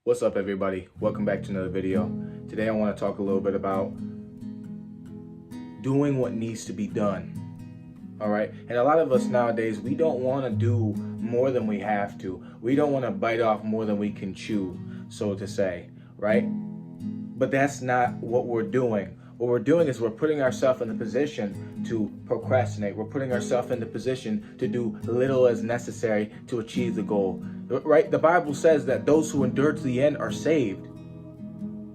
What's up, everybody? Welcome back to another video. Today I want to talk a little bit about doing what needs to be done. All right, and a lot of us nowadays, we don't want to do more than we have to. We don't want to bite off more than we can chew, so to say, right? But that's not what we're doing. What we're doing is we're putting ourselves in the position to procrastinate. We're putting ourselves in the position to do little as necessary to achieve the goal. Right? The Bible says that those who endure to the end are saved.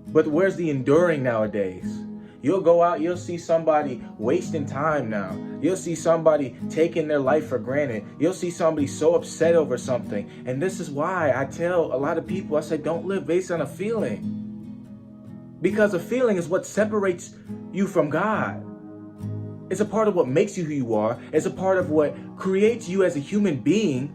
But where's the enduring nowadays? You'll go out, you'll see somebody wasting time now. You'll see somebody taking their life for granted. You'll see somebody so upset over something. And this is why I tell a lot of people, I say, don't live based on a feeling. Because a feeling is what separates you from God. It's a part of what makes you who you are. It's a part of what creates you as a human being,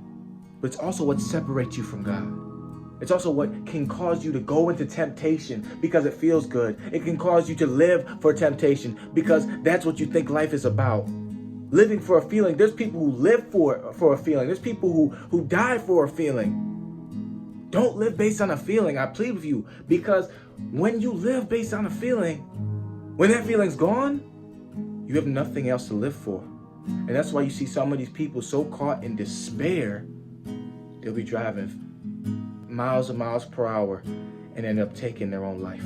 but it's also what separates you from God. It's also what can cause you to go into temptation because it feels good. It can cause you to live for temptation because that's what you think life is about. Living for a feeling. There's people who live for a feeling. There's people who die for a feeling. Don't live based on a feeling. I plead with you, because when you live based on a feeling, when that feeling's gone, you have nothing else to live for. And that's why you see some of these people so caught in despair, they'll be driving miles and miles per hour and end up taking their own life.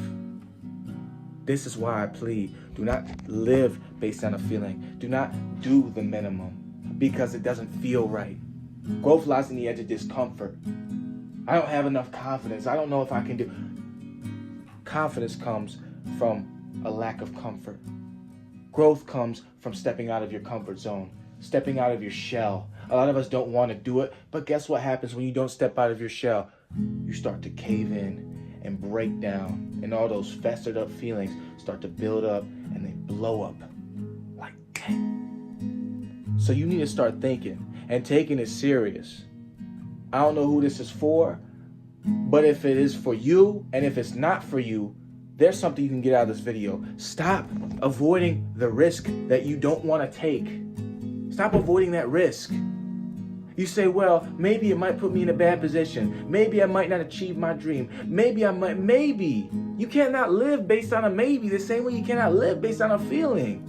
This is why I plead, do not live based on a feeling. Do not do the minimum because it doesn't feel right. Growth lies in the edge of discomfort. I don't have enough confidence. I don't know if I can do. Confidence comes from a lack of comfort. Growth comes from stepping out of your comfort zone, stepping out of your shell. A lot of us don't want to do it, but guess what happens when you don't step out of your shell? You start to cave in and break down, and all those festered up feelings start to build up and they blow up like that. So you need to start thinking and taking it serious. I don't know who this is for, but if it is for you, and if it's not for you, there's something you can get out of this video. Stop avoiding the risk that you don't want to take. Stop avoiding that risk. You say, well, maybe it might put me in a bad position. Maybe I might not achieve my dream. Maybe. You cannot live based on a maybe the same way you cannot live based on a feeling.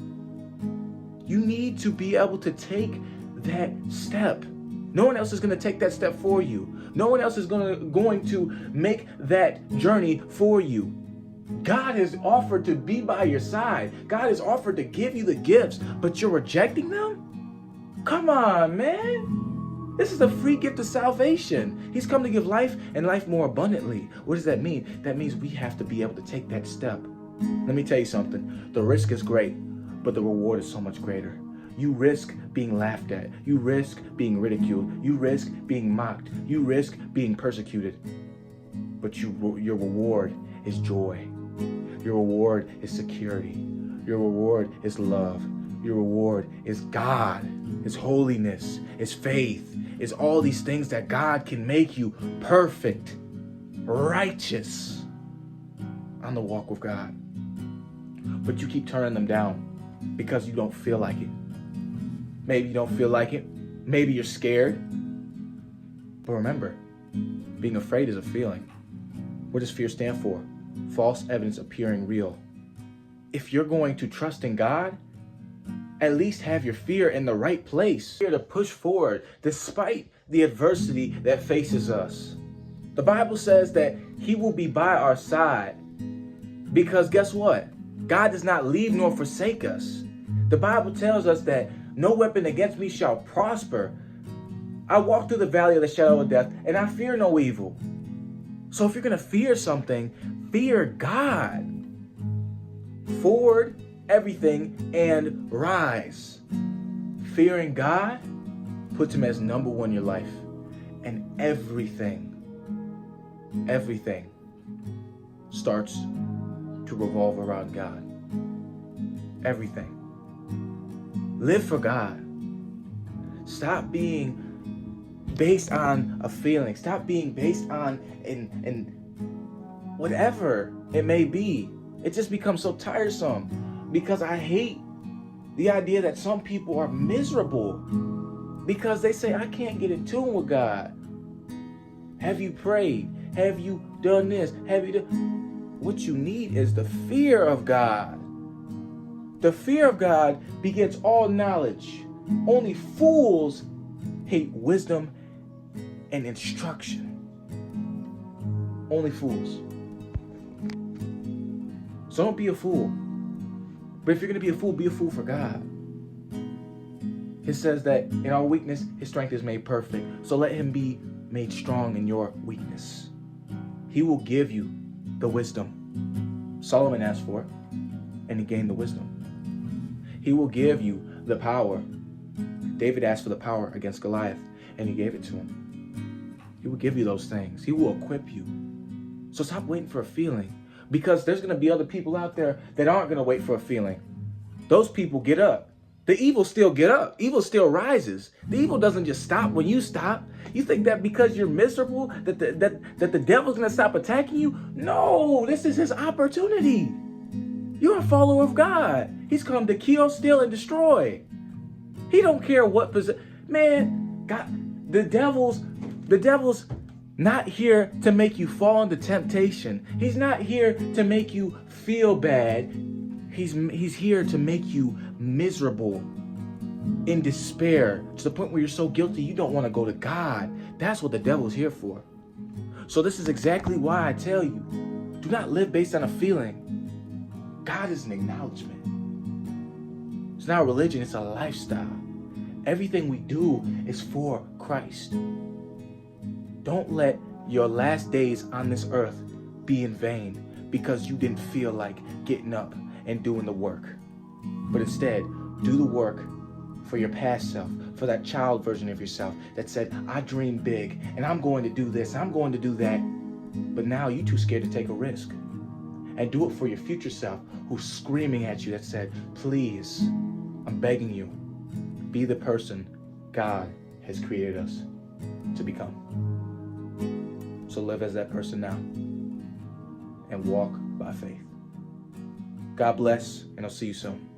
You need to be able to take that step. No one else is going to take that step for you. No one else is going to make that journey for you. God has offered to be by your side. God has offered to give you the gifts, but you're rejecting them? Come on, man. This is a free gift of salvation. He's come to give life and life more abundantly. What does that mean? That means we have to be able to take that step. Let me tell you something. The risk is great, but the reward is so much greater. You risk being laughed at. You risk being ridiculed. You risk being mocked. You risk being persecuted. But your reward is joy. Your reward is security. Your reward is love. Your reward is God. Is holiness. Is faith. Is all these things that God can make you perfect, righteous on the walk with God. But you keep turning them down because you don't feel like it. Maybe you don't feel like it. Maybe you're scared. But remember, being afraid is a feeling. What does fear stand for? False evidence appearing real. If you're going to trust in God, at least have your fear in the right place. Fear to push forward despite the adversity that faces us. The Bible says that He will be by our side. Because guess what? God does not leave nor forsake us. The Bible tells us that no weapon against me shall prosper. I walk through the valley of the shadow of death, and I fear no evil. So if you're going to fear something, fear God. Forward everything and rise. Fearing God puts Him as number one in your life. And everything starts to revolve around God. Everything. Live for God. Stop being based on a feeling. Stop being based on in whatever it may be. It just becomes so tiresome because I hate the idea that some people are miserable because they say, I can't get in tune with God. Have you prayed? Have you done this? Have you done? What you need is the fear of God. The fear of God begets all knowledge. Only fools hate wisdom and instruction. Only fools. So don't be a fool. But if you're going to be a fool for God. It says that in our weakness, his strength is made perfect. So let him be made strong in your weakness. He will give you the wisdom Solomon asked for, and he gained the wisdom. He will give you the power. David asked for the power against Goliath, and he gave it to him. He will give you those things. He will equip you. So stop waiting for a feeling, because there's going to be other people out there that aren't going to wait for a feeling. Those people get up. The evil still get up. Evil still rises. The evil doesn't just stop when you stop. You think that because you're miserable that the devil's going to stop attacking you? No, this is his opportunity. You're a follower of God. He's come to kill, steal, and destroy. He don't care what position. Man, God, the devil's not here to make you fall into temptation. He's not here to make you feel bad. He's here to make you miserable, in despair, to the point where you're so guilty you don't want to go to God. That's what the devil's here for. So this is exactly why I tell you, do not live based on a feeling. God is an acknowledgement. It's not a religion, it's a lifestyle. Everything we do is for Christ. Don't let your last days on this earth be in vain because you didn't feel like getting up and doing the work. But instead, do the work for your past self, for that child version of yourself that said, I dream big and I'm going to do this, I'm going to do that. But now you're too scared to take a risk. And do it for your future self who's screaming at you that said, please, I'm begging you, be the person God has created us to become. So live as that person now and walk by faith. God bless, and I'll see you soon.